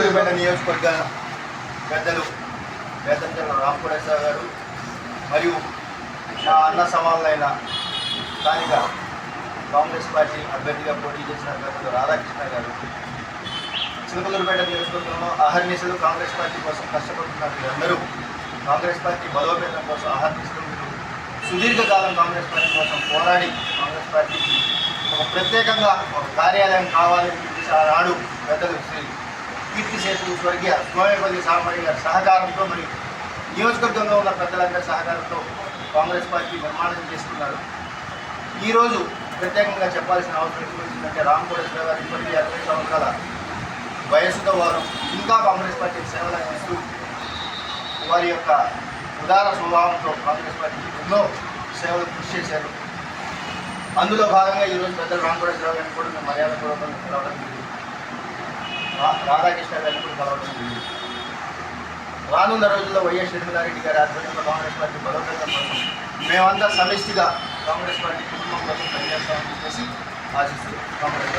చిలకలూరిపేట నియోజకవర్గ పెద్దలు వేదంచల రామకోటేశ్వర గారు మరియు నా అన్న సవాళ్ళైన స్థానిక కాంగ్రెస్ పార్టీ అభ్యర్థిగా పోటీ చేసిన పెద్దలు రాధాకృష్ణ గారు, చిలకలూరిపేట నియోజకవర్గంలో అహర్నిశలు కాంగ్రెస్ పార్టీ కోసం కష్టపడుతున్న వీరందరూ కాంగ్రెస్ పార్టీ బలోపేతం కోసం అహర్నిశలు సుదీర్ఘకాలం కాంగ్రెస్ పార్టీ కోసం పోరాడి కాంగ్రెస్ పార్టీకి ఒక ప్రత్యేకంగా ఒక కార్యాలయం కావాలని చెప్పేసి ఆనాడు పెద్దలు శ్రీ కీర్తిశేషులు స్వర్గీయ సోమేపల్లి సాంబయ్య గారి సహకారంతో మరియు నియోజకవర్గంలో ఉన్న పెద్దలందరి సహకారంతో కాంగ్రెస్ పార్టీ నిర్మాణం చేసుకున్నారు. ఈరోజు ప్రత్యేకంగా చెప్పాల్సిన అవసరం వచ్చిందంటే రామకోటేశ్వర గారు ఇప్పటికీ 60 సంవత్సరాల వయసుతో వారు ఇంకా కాంగ్రెస్ పార్టీకి సేవలు అందిస్తూ వారి యొక్క ఉదార స్వభావంతో కాంగ్రెస్ పార్టీకి ఎన్నో సేవలు కృషి చేశారు. అందులో భాగంగా ఈరోజు పెద్దలు రామకోటేశ్వర గారిని కూడా మేము మర్యాదపూర్వకంగా కలవడం జరిగింది. రాధాకృష్ణ గారిని కూడా కలవడం జరిగింది. రానున్న రోజుల్లో వైఎస్ షర్మిలారెడ్డి గారి ఆధ్వర్యంలో కాంగ్రెస్ పార్టీ బలోపేతం కోసం మేమంతా సమిష్టిగా కాంగ్రెస్ పార్టీ కుటుంబం కోసం పనిచేస్తామని చెప్పేసి ఆశిస్తూ కాంగ్రెస్